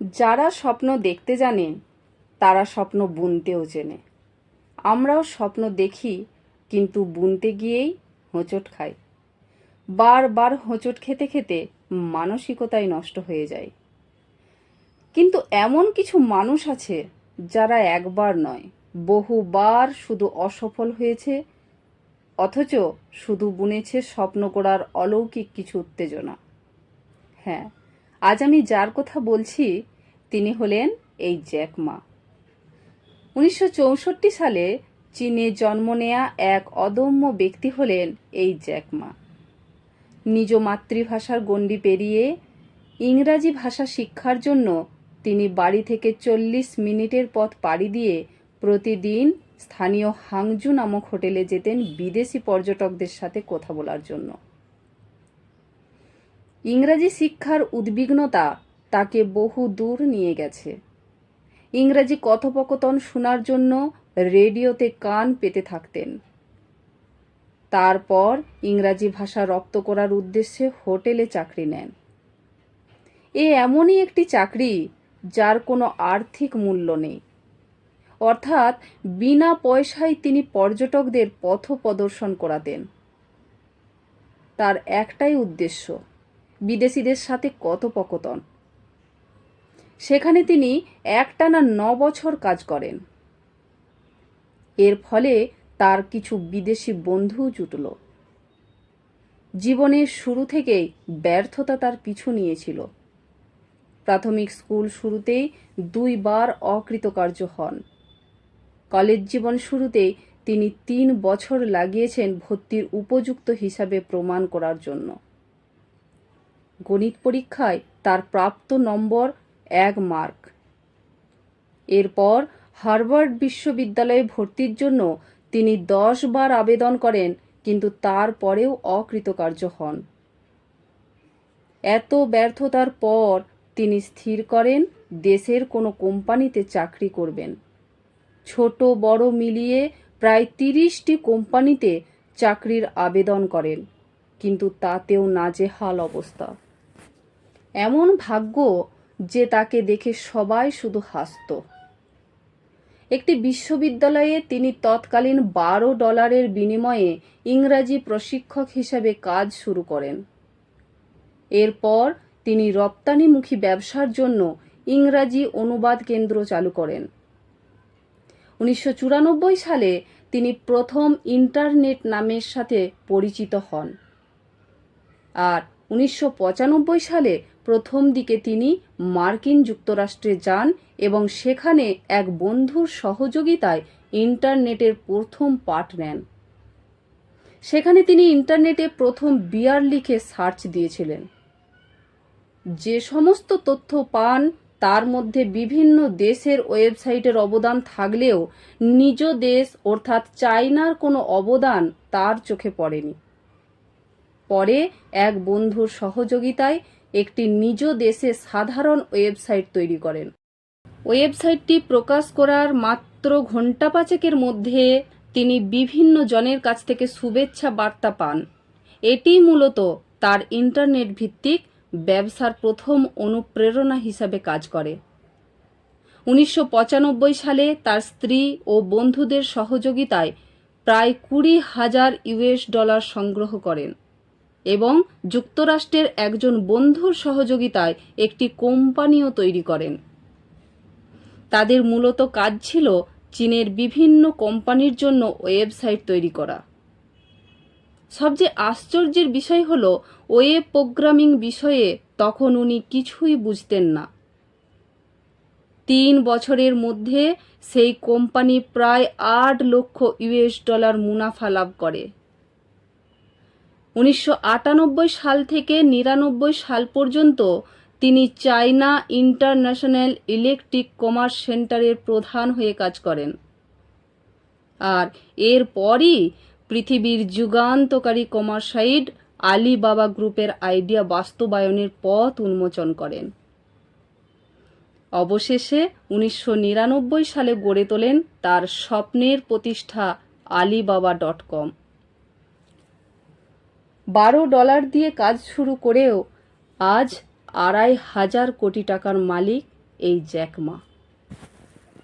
যারা স্বপ্ন দেখতে জানে তারা স্বপ্ন বুনতেও চেনে। আমরাও স্বপ্ন দেখি, কিন্তু বুনতে গিয়েই হোঁচট খাই। বারবার হোঁচট খেতে খেতে মানসিকতাই নষ্ট হয়ে যায়। কিন্তু এমন কিছু মানুষ আছে যারা একবার নয়, বহুবার শুধু অসফল হয়েছে, অথচ শুধু বুনেছে স্বপ্ন গড়ার অলৌকিক কিছু উত্তেজনা। হ্যাঁ, আজ আমি যার কথা বলছি তিনি হলেন এই জ্যাক মা। 1964 সালে চীনে জন্ম নেয়া এক অদম্য ব্যক্তি হলেন এই জ্যাক মা। নিজ মাতৃভাষার গণ্ডি পেরিয়ে ইংরাজি ভাষা শিক্ষার জন্য তিনি বাড়ি থেকে 40 মিনিটের পথ পাড়ি দিয়ে প্রতিদিন স্থানীয় হাংজু নামক হোটেলে যেতেন বিদেশি পর্যটকদের সাথে কথা বলার জন্য। ইংরাজি শিক্ষার উদ্বিগ্নতা তাকে বহু দূর নিয়ে গেছে। ইংরাজি কথোপকথন শোনার জন্য রেডিওতে কান পেতে থাকতেন। তারপর ইংরাজি ভাষা রপ্ত করার উদ্দেশ্যে হোটেলে চাকরি নেন। এমনই একটি চাকরি যার কোনো আর্থিক মূল্য নেই, অর্থাৎ বিনা পয়সায় তিনি পর্যটকদের পথ প্রদর্শন করাতেন। তার একটাই উদ্দেশ্য, বিদেশিদের সাথে কথোপকথন। সেখানে তিনি একটানা 9 বছর কাজ করেন। এর ফলে তার কিছু বিদেশি বন্ধুও জুটল। জীবনের শুরু থেকেই ব্যর্থতা তার পিছু নিয়েছিল। প্রাথমিক স্কুল শুরুতেই 2 বার অকৃতকার্য হন। কলেজ জীবন শুরুতেই তিনি 3 বছর লাগিয়েছেন ভর্তির উপযুক্ত হিসাবে প্রমাণ করার জন্য। গণিত পরীক্ষায় তার প্রাপ্ত নম্বর 1 মার্ক। এরপর হার্ভার্ড বিশ্ববিদ্যালয়ে ভর্তির জন্য তিনি 10 বার আবেদন করেন, কিন্তু তারপরেও অকৃতকার্য হন। এত ব্যর্থতার পর তিনি স্থির করেন দেশের কোনো কোম্পানিতে চাকরি করবেন। ছোট বড় মিলিয়ে প্রায় 30টি কোম্পানিতে চাকরির আবেদন করেন, কিন্তু তাতেও নাজেহাল অবস্থা। এমন ভাগ্য যে তাকে দেখে সবাই শুধু হাসত। একটি বিশ্ববিদ্যালয়ে তিনি তৎকালীন $12 বিনিময়ে ইংরাজি প্রশিক্ষক হিসেবে কাজ শুরু করেন। এরপর তিনি রপ্তানিমুখী ব্যবসার জন্য ইংরাজি অনুবাদ কেন্দ্র চালু করেন। 1994 সালে তিনি প্রথম ইন্টারনেট নামের সাথে পরিচিত হন। আর 1995 সালে প্রথম দিকে তিনি মার্কিন যুক্তরাষ্ট্রে যান এবং সেখানে এক বন্ধুর সহযোগিতায় ইন্টারনেটের প্রথম পাঠ নেন। সেখানে তিনি ইন্টারনেটে প্রথম বিয়ার লিখে সার্চ দিয়েছিলেন। যে সমস্ত তথ্য পান তার মধ্যে বিভিন্ন দেশের ওয়েবসাইটের অবদান থাকলেও নিজ দেশ অর্থাৎ চায়নার কোনো অবদান তার চোখে পড়েনি। পরে এক বন্ধুর সহযোগিতায় একটি নিজ দেশে সাধারণ ওয়েবসাইট তৈরি করেন। ওয়েবসাইটটি প্রকাশ করার মাত্র ঘণ্টা 5 মধ্যে তিনি বিভিন্ন জনের কাছ থেকে শুভেচ্ছা বার্তা পান। এটি মূলত তার ইন্টারনেট ভিত্তিক ব্যবসার প্রথম অনুপ্রেরণা হিসাবে কাজ করে। 1995 সালে তার স্ত্রী ও বন্ধুদের সহযোগিতায় প্রায় $20,000 সংগ্রহ করেন এবং যুক্তরাষ্ট্রের একজন বন্ধুর সহযোগিতায় একটি কোম্পানিও তৈরি করেন। তাদের মূলত কাজ ছিল চীনের বিভিন্ন কোম্পানির জন্য ওয়েবসাইট তৈরি করা। সবচেয়ে আশ্চর্যের বিষয় হলো ওয়েব প্রোগ্রামিং বিষয়ে তখন উনি কিছুই বুঝতেন না। 3 বছরের মধ্যে সেই কোম্পানি প্রায় $8 লক্ষ মুনাফা লাভ করে। 1998 সাল থেকে 99 সাল পর্যন্ত তিনি চায়না ইন্টারন্যাশনাল ইলেকট্রিক কমার্স সেন্টারের প্রধান হয়ে কাজ করেন। আর এরপরই পৃথিবীর যুগান্তকারী কমার্স সাইট আলিবাবা গ্রুপের আইডিয়া বাস্তবায়নের পথ উন্মোচন করেন। অবশেষে 1999 সালে গড়ে তোলেন তার স্বপ্নের প্রতিষ্ঠা alibaba.com। $12 দিয়ে কাজ শুরু করেও আজ 2,500 কোটি টাকার মালিক এই জ্যাক মা।